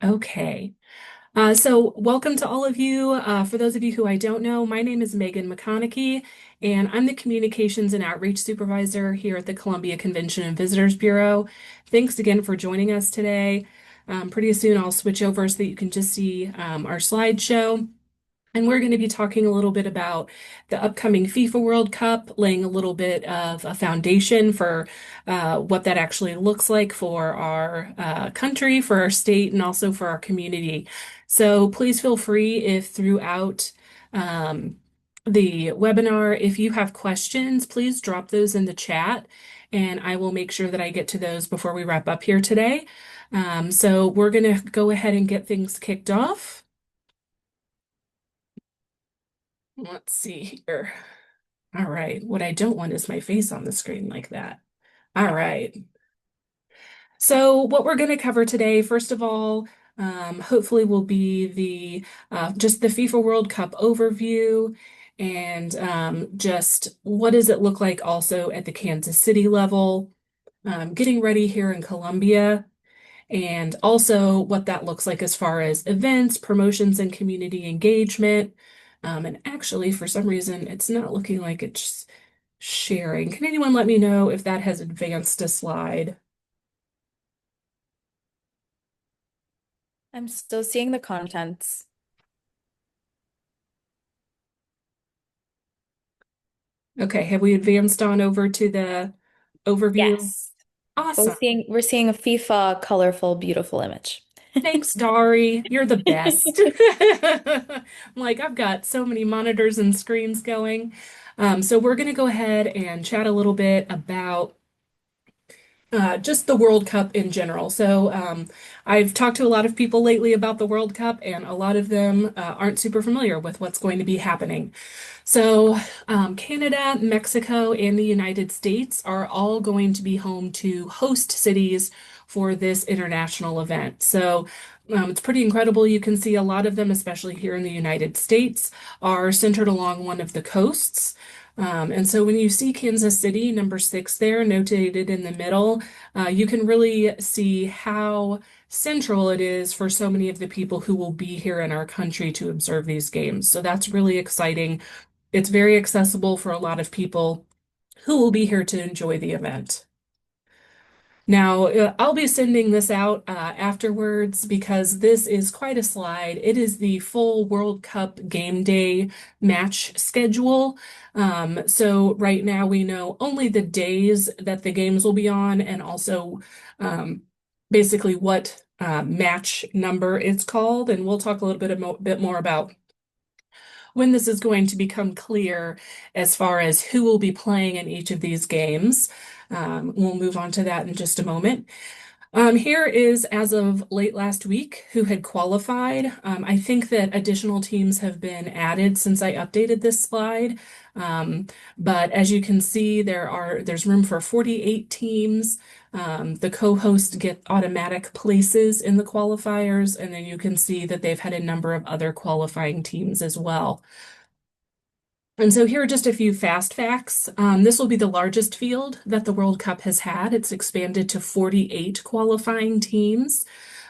Okay. So welcome to all of you. For those of you who I don't know, my name is Megan McConaughey, and I'm the Communications and Outreach Supervisor here at the Columbia Convention and Visitors Bureau. Thanks again for joining us today. Pretty soon I'll switch over so that you can just see our slideshow. And we're going to be talking a little bit about the upcoming FIFA World Cup, laying a little bit of a foundation for what that actually looks like for our country, for our state, and also for our community. So please feel free if throughout um, the webinar, if you have questions, please drop those in the chat, and I will make sure that I get to those before we wrap up here today. So we're going to go ahead and get things kicked off. Let's see here. All right. What I don't want is my face on the screen like that. All right. So what we're going to cover today, first of all, hopefully will be the just the FIFA World Cup overview and just what does it look like also at the Kansas City level, getting ready here in Columbia, and also what that looks like as far as events, promotions, and community engagement. And actually, for some reason, it's not looking like it's sharing. Can anyone let me know if that has advanced a slide? I'm still seeing the contents. Okay, have we advanced on over to the overview? Yes. Awesome. We're seeing a FIFA colorful, beautiful image. Thanks, Dari. You're the best. I'm like, I've got so many monitors and screens going. So we're going to go ahead and chat a little bit about just the World Cup in general. So, I've talked to a lot of people lately about the World Cup, and a lot of them aren't super familiar with what's going to be happening. So, Canada, Mexico, and the United States are all going to be home to host cities for this international event. So, it's pretty incredible. You can see a lot of them, especially here in the United States, are centered along one of the coasts. And so when you see Kansas City, number 6 there, notated in the middle, you can really see how central it is for so many of the people who will be here in our country to observe these games. So that's really exciting. It's very accessible for a lot of people who will be here to enjoy the event. Now, I'll be sending this out afterwards because this is quite a slide. It is the full World Cup game day match schedule. So right now we know only the days that the games will be on and also um, basically what match number it's called. And we'll talk a little bit more about when this is going to become clear as far as who will be playing in each of these games. We'll move on to that in just a moment. Here is as of late last week who had qualified. I think that additional teams have been added since I updated this slide. Um, but as you can see, there's room for 48 teams. The co-hosts get automatic places in the qualifiers, and then you can see that they've had a number of other qualifying teams as well. And so here are just a few fast facts. This will be the largest field that the World Cup has had. It's expanded to 48 qualifying teams.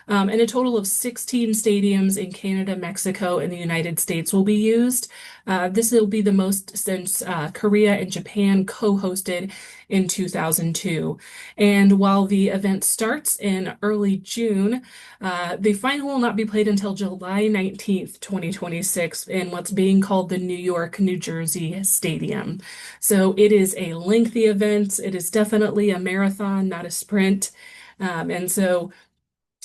And a total of 16 stadiums in Canada, Mexico, and the United States will be used. This will be the most since Korea and Japan co-hosted in 2002. And while the event starts in early June, the final will not be played until July 19th, 2026, in what's being called the New York, New Jersey Stadium. So it is a lengthy event. It is definitely a marathon, not a sprint. And so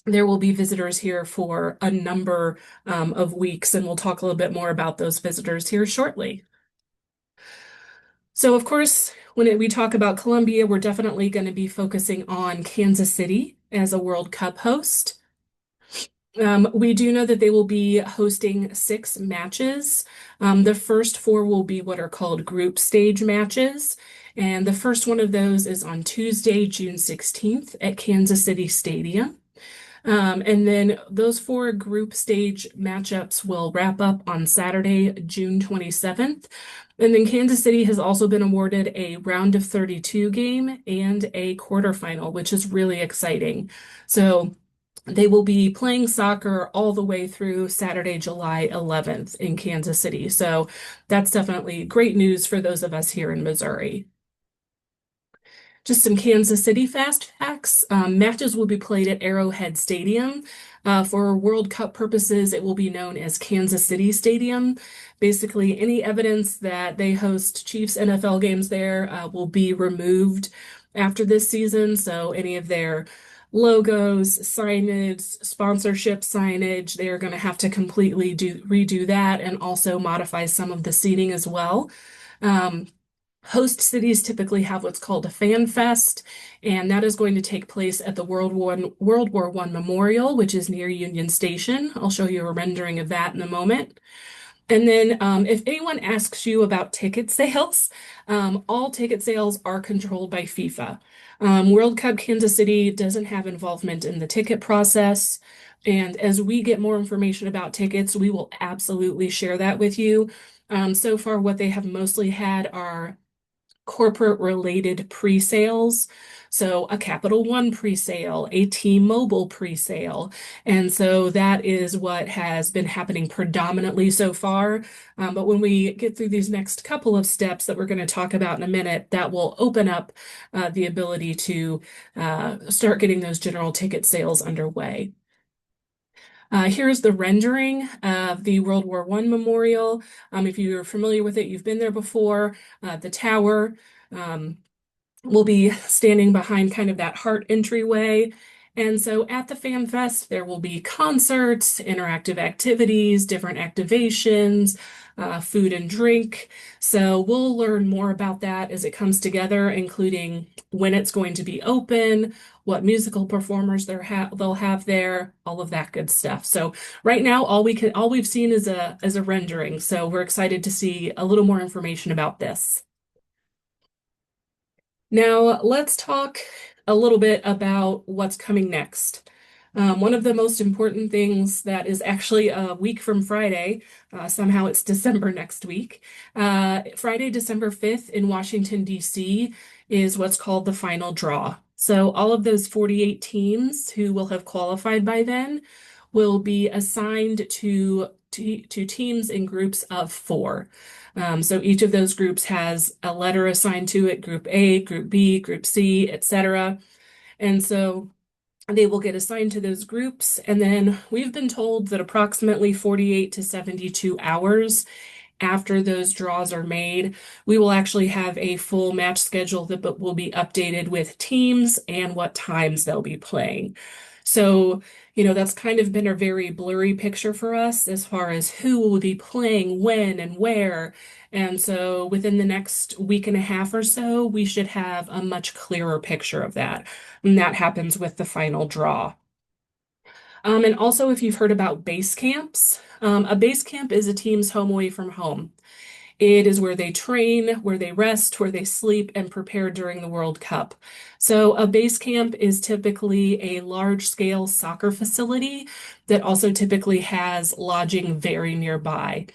there will be visitors here for a number of weeks, and we'll talk a little bit more about those visitors here shortly. So, of course, when we talk about Columbia, we're definitely going to be focusing on Kansas City as a World Cup host. We do know that they will be hosting 6 matches. The first 4 will be what are called group stage matches. And the first one of those is on Tuesday, June 16th at Kansas City Stadium. And then those 4 group stage matchups will wrap up on Saturday, June 27th. And then Kansas City has also been awarded a round of 32 game and a quarterfinal, which is really exciting. So They will be playing soccer all the way through Saturday, July 11th in Kansas City. So that's definitely great news for those of us here in Missouri. Just some Kansas City fast facts. Matches will be played at Arrowhead Stadium. For World Cup purposes, it will be known as Kansas City Stadium. Basically, any evidence that they host Chiefs NFL games there will be removed after this season. So any of their logos, signage, sponsorship signage, they are going to have to completely redo that and also modify some of the seating as well. Um, Host cities typically have what's called a fan fest, and that is going to take place at the World War One Memorial, which is near Union Station. I'll show you a rendering of that in a moment. And then, if anyone asks you about ticket sales, all ticket sales are controlled by FIFA. World Cup Kansas City doesn't have involvement in the ticket process. And as we get more information about tickets, we will absolutely share that with you. So far, what they have mostly had are corporate related pre-sales. So a Capital One pre-sale, a T-Mobile pre-sale. And so that is what has been happening predominantly so far. But when we get through these next couple of steps that we're going to talk about in a minute, that will open up the ability to start getting those general ticket sales underway. Here's the rendering of the World War One memorial. If you're familiar with it, you've been there before. The tower. Um, will be standing behind kind of that heart entryway. And so at the Fan Fest, there will be concerts, interactive activities, different activations, food and drink. So we'll learn more about that as it comes together, including when it's going to be open, what musical performers they'll have there, all of that good stuff. So right now, all we've seen is a rendering. So we're excited to see a little more information about this. Now, let's talk a little bit about what's coming next. One of the most important things that is actually a week from Friday, somehow it's December next week. Friday, December 5th in Washington, D.C. is what's called the final draw. So all of those 48 teams who will have qualified by then will be assigned to teams in groups of four. So each of those groups has a letter assigned to it, Group A, Group B, Group C, etc. And so they will get assigned to those groups. And then we've been told that approximately 48 to 72 hours after those draws are made, we will actually have a full match schedule that will be updated with teams and what times they'll be playing. So, that's kind of been a very blurry picture for us as far as who will be playing when and where. And so within the next week and a half or so, we should have a much clearer picture of that. And that happens with the final draw. And also, if you've heard about base camps, a base camp is a team's home away from home. It is where they train, where they rest, where they sleep, and prepare during the World Cup. So, a base camp is typically a large scale soccer facility that also typically has lodging very nearby.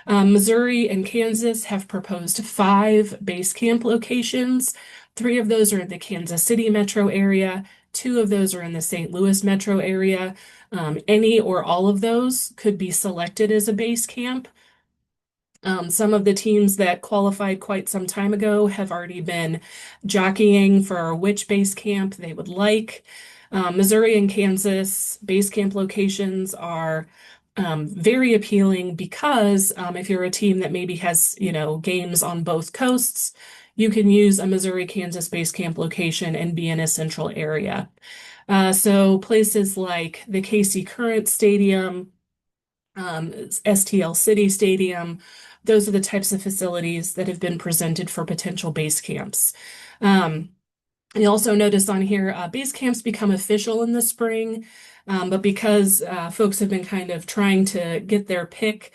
Missouri and Kansas have proposed five base camp locations. Three of those are in the Kansas City metro area, two of those are in the St. Louis metro area. Any or all of those could be selected as a base camp. Some of the teams that qualified quite some time ago have already been jockeying for which base camp they would like. Missouri and Kansas base camp locations are very appealing because if you're a team that maybe has, games on both coasts, you can use a Missouri-Kansas base camp location and be in a central area. So places like the KC Current Stadium, STL City Stadium. Those are the types of facilities that have been presented for potential base camps. Um, you also notice on here, base camps become official in the spring, but because folks have been kind of trying to get their pick,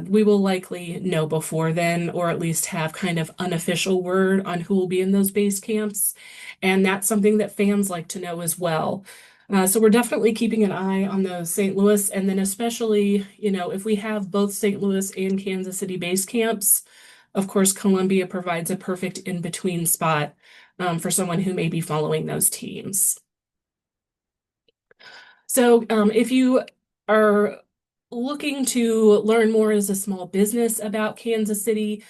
we will likely know before then, or at least have kind of unofficial word on who will be in those base camps. And that's something that fans like to know as well. So we're definitely keeping an eye on those St. Louis, and then especially, if we have both St. Louis and Kansas City base camps, of course, Columbia provides a perfect in-between spot for someone who may be following those teams. So, if you are looking to learn more as a small business about Kansas City,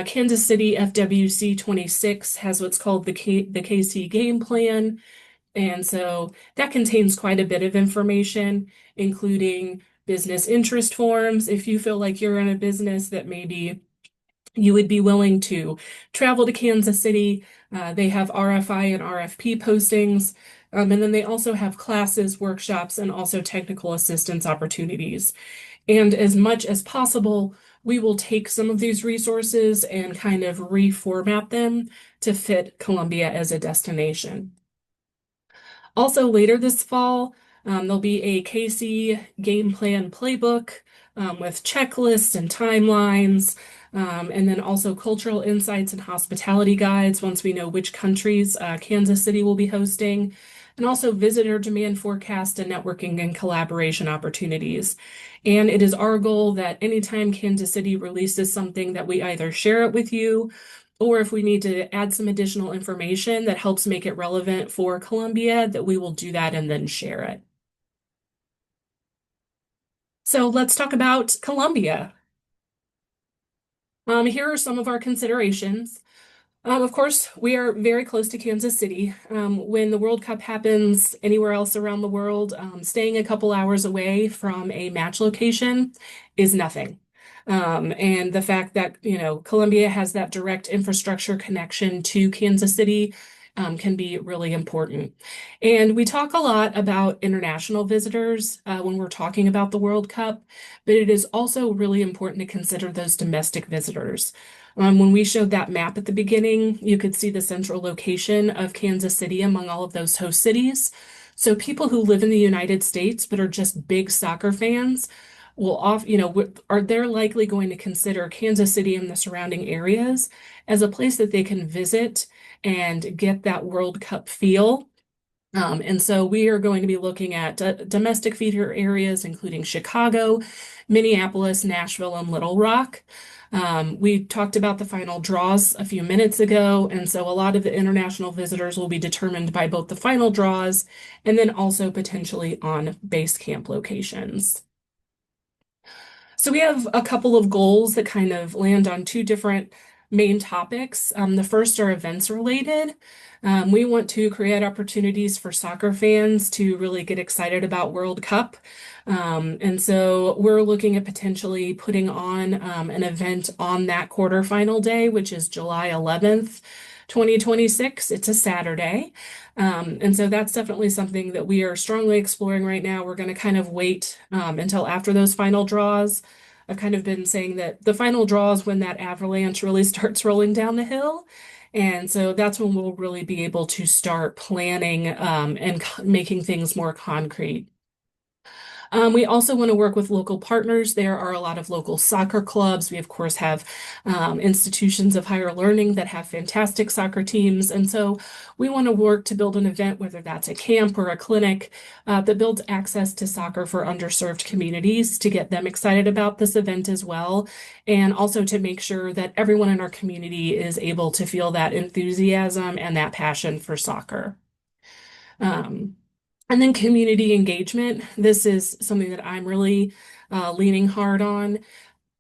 Kansas City FWC 26 has what's called the KC Game Plan. And so that contains quite a bit of information, including business interest forms. If you feel like you're in a business that maybe you would be willing to travel to Kansas City. They have RFI and RFP postings. And then they also have classes, workshops, and also technical assistance opportunities. And as much as possible, we will take some of these resources and kind of reformat them to fit Columbia as a destination. Also, later this fall, there'll be a KC game plan playbook with checklists and timelines, and then also cultural insights and hospitality guides once we know which countries Kansas City will be hosting, and also visitor demand forecast and networking and collaboration opportunities. And it is our goal that anytime Kansas City releases something that we either share it with you or if we need to add some additional information that helps make it relevant for Columbia, that we will do that and then share it. So let's talk about Columbia. Here are some of our considerations. Of course, we are very close to Kansas City. When the World Cup happens anywhere else around the world, staying a couple hours away from a match location is nothing. And the fact that, Columbia has that direct infrastructure connection to Kansas City, can be really important. And we talk a lot about international visitors, when we're talking about the World Cup, but it is also really important to consider those domestic visitors. When we showed that map at the beginning, you could see the central location of Kansas City among all of those host cities. So people who live in the United States but are just big soccer fans are they're likely going to consider Kansas City and the surrounding areas as a place that they can visit and get that World Cup feel. And so we are going to be looking at domestic feeder areas, including Chicago, Minneapolis, Nashville, and Little Rock. We talked about the final draws a few minutes ago, and so a lot of the international visitors will be determined by both the final draws and then also potentially on base camp locations. So we have a couple of goals that kind of land on two different main topics. The first are events related. We want to create opportunities for soccer fans to really get excited about World Cup. And so we're looking at potentially putting on an event on that quarterfinal day, which is July 11th. 2026. It's a Saturday. And so that's definitely something that we are strongly exploring right now. We're going to kind of wait until after those final draws. I've kind of been saying that the final draw is when that avalanche really starts rolling down the hill. And so that's when we'll really be able to start planning and making things more concrete. We also want to work with local partners. There are a lot of local soccer clubs. We, of course, have institutions of higher learning that have fantastic soccer teams. And so we want to work to build an event, whether that's a camp or a clinic, that builds access to soccer for underserved communities to get them excited about this event as well. And also to make sure that everyone in our community is able to feel that enthusiasm and that passion for soccer. Um, and then community engagement. This is something that I'm really leaning hard on.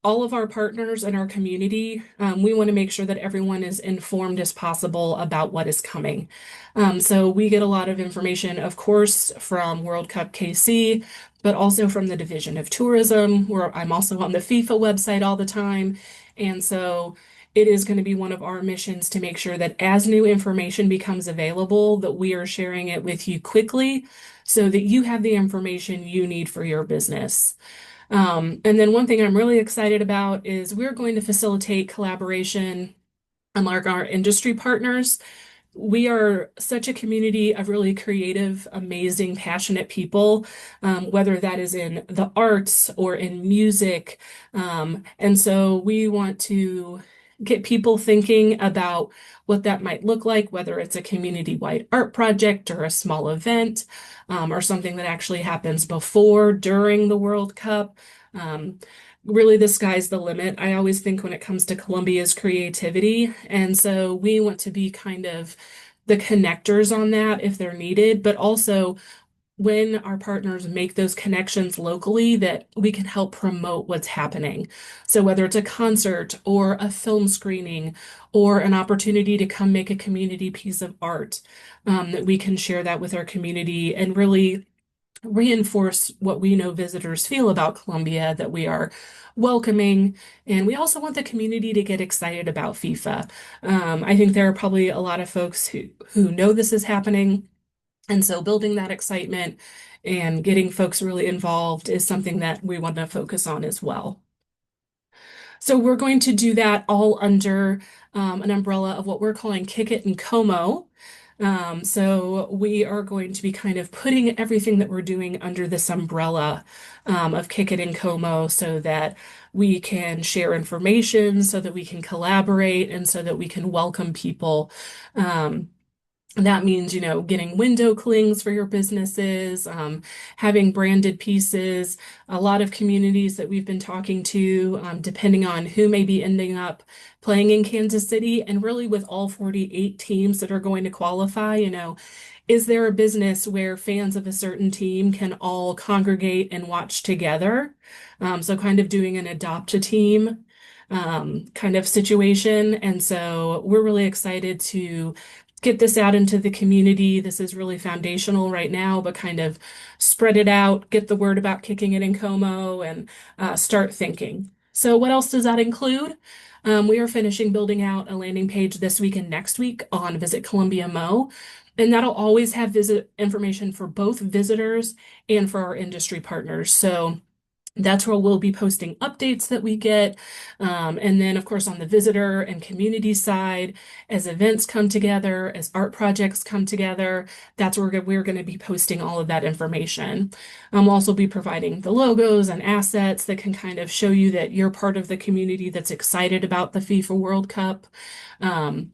All of our partners in our community, we want to make sure that everyone is informed as possible about what is coming. So we get a lot of information, of course, from World Cup KC, but also from the Division of Tourism, where I'm also on the FIFA website all the time. And so it is going to be one of our missions to make sure that as new information becomes available, that we are sharing it with you quickly so that you have the information you need for your business. And then one thing I'm really excited about is we're going to facilitate collaboration among our industry partners. We are such a community of really creative, amazing, passionate people, whether that is in the arts or in music. And so we want to get people thinking about what that might look like, whether it's a community-wide art project or a small event, or something that actually happens before, during the World Cup. Um, Really, the sky's the limit. I always think when it comes to Columbia's creativity. And so we want to be kind of the connectors on that if they're needed, but also when our partners make those connections locally that we can help promote what's happening. So whether it's a concert or a film screening or an opportunity to come make a community piece of art, that we can share that with our community and really reinforce what we know visitors feel about Columbia, that we are welcoming. And we also want the community to get excited about FIFA. I think there are probably a lot of folks who know this is happening. And so building that excitement and getting folks really involved is something that we want to focus on as well. So we're going to do that all under an umbrella of what we're calling Kick It and Como. So we are going to be kind of putting everything that we're doing under this umbrella of Kick It and Como so that we can share information, so that we can collaborate, and so that we can welcome people. Um, that means, getting window clings for your businesses, having branded pieces. A lot of communities that we've been talking to, depending on who may be ending up playing in Kansas City, and really with all 48 teams that are going to qualify, is there a business where fans of a certain team can all congregate and watch together? So kind of doing an adopt a team kind of situation. And so we're really excited to get this out into the community. This is really foundational right now, but kind of spread it out, get the word about kicking it in Como, and start thinking. So, what else does that include? We are finishing building out a landing page this week and next week on Visit Columbia Mo, and that'll always have visit information for both visitors and for our industry partners. So, that's where we'll be posting updates that we get. And then, of course, on the visitor and community side, as events come together, as art projects come together, that's where we're going to be posting all of that information. We'll also be providing the logos and assets that can kind of show you that you're part of the community that's excited about the FIFA World Cup. Um,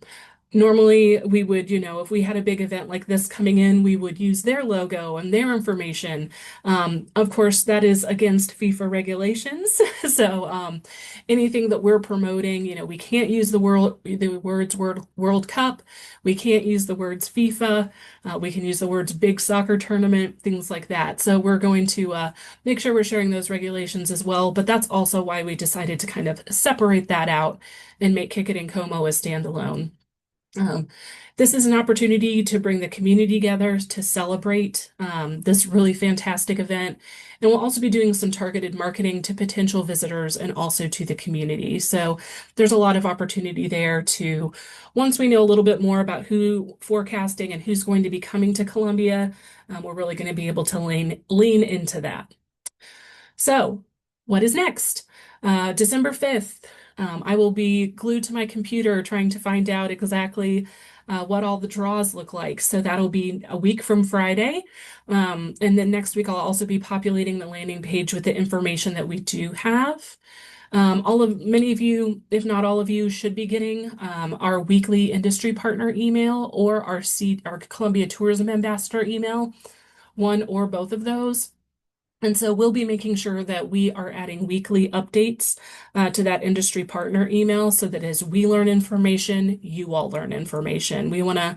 Normally, we would, if we had a big event like this coming in, we would use their logo and their information. Of course, that is against FIFA regulations. So, anything that we're promoting, we can't use the words World Cup. We can't use the words FIFA. We can use the words big soccer tournament, things like that. So, we're going to make sure we're sharing those regulations as well. But that's also why we decided to kind of separate that out and make Kick It and Como a standalone. Um, this is an opportunity to bring the community together to celebrate this really fantastic event. And we'll also be doing some targeted marketing to potential visitors and also to the community. So there's a lot of opportunity there to, once we know a little bit more about who forecasting and who's going to be coming to Columbia, we're really going to be able to lean into that. So, what is next? December 5th, I will be glued to my computer trying to find out exactly what all the draws look like. So that'll be a week from Friday. And then next week, I'll also be populating the landing page with the information that we do have. Many of you, if not all of you, should be getting our weekly industry partner email or our Columbia Tourism Ambassador email, one or both of those. And so we'll be making sure that we are adding weekly updates to that industry partner email so that as we learn information, you all learn information. We want to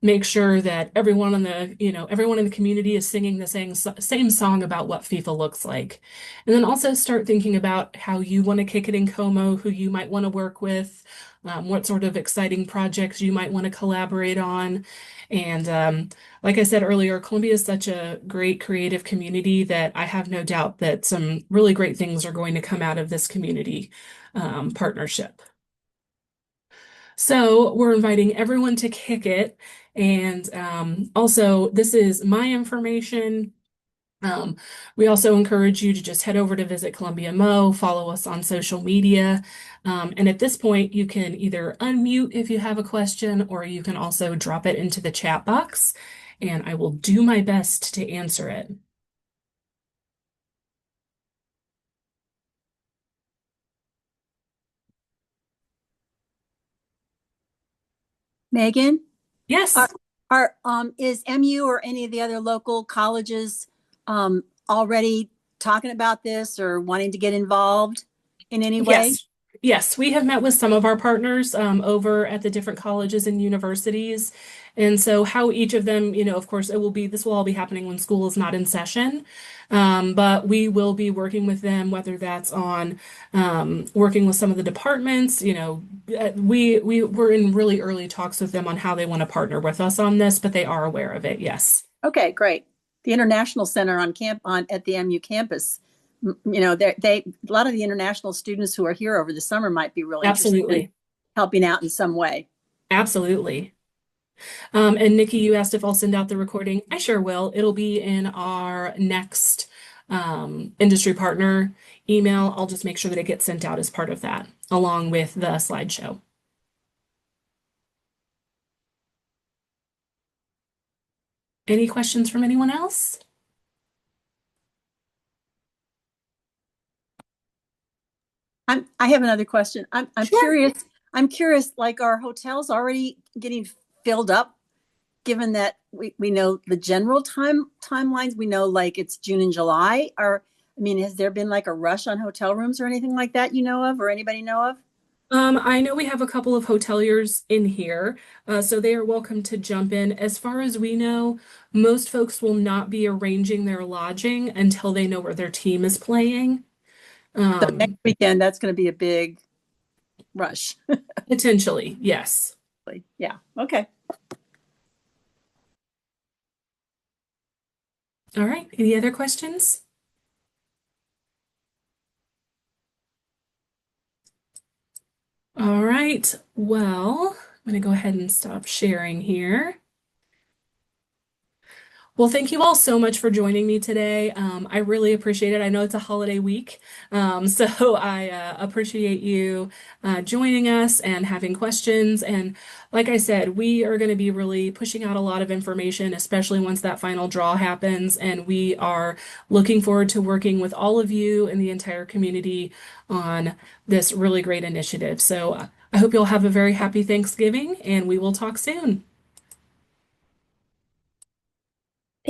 make sure that everyone in the community is singing the same song about what FIFA looks like. And then also start thinking about how you want to kick it in Como, who you might want to work with, what sort of exciting projects you might want to collaborate on. And like I said earlier, Columbia is such a great creative community that I have no doubt that some really great things are going to come out of this community partnership. So we're inviting everyone to kick it. And also, this is my information. Um, we also encourage you to just head over to Visit Columbia Mo, follow us on social media. And at this point, you can either unmute if you have a question, or you can also drop it into the chat box, and I will do my best to answer it. Megan, are, Yes. is MU or any of the other local colleges already talking about this or wanting to get involved in any way? Yes. Yes, we have met with some of our partners over at the different colleges and universities, And so how each of them, of course, this will all be happening when school is not in session. But we will be working with them, whether that's on working with some of the departments, we're in really early talks with them on how they want to partner with us on this, but they are aware of it. Yes. Okay, great. The International Center on at the MU campus, a lot of the international students who are here over the summer might be really interested in Absolutely. helping out in some way. Absolutely. And Nikki, you asked if I'll send out the recording. I sure will. It'll be in our next industry partner email. I'll just make sure that it gets sent out as part of that, along with the slideshow. Any questions from anyone else? I have another question. I'm Sure. curious. I'm curious, like, are hotels already getting filled up, given that we know the general timelines? We know like it's June and July. I mean, has there been like a rush on hotel rooms or anything like that you know of or anybody know of? I know we have a couple of hoteliers in here, so they are welcome to jump in. As far as we know, most folks will not be arranging their lodging until they know where their team is playing. So next Um, weekend, that's going to be a big rush. Potentially, yes. Yeah. Okay. All right. Any other questions? All right. Well, I'm going to go ahead and stop sharing here. Well, thank you all so much for joining me today. I really appreciate it. I know it's a holiday week, so I appreciate you joining us and having questions. And like I said, we are going to be really pushing out a lot of information, especially once that final draw happens. And we are looking forward to working with all of you and the entire community on this really great initiative. So I hope you'll have a very happy Thanksgiving, and we will talk soon.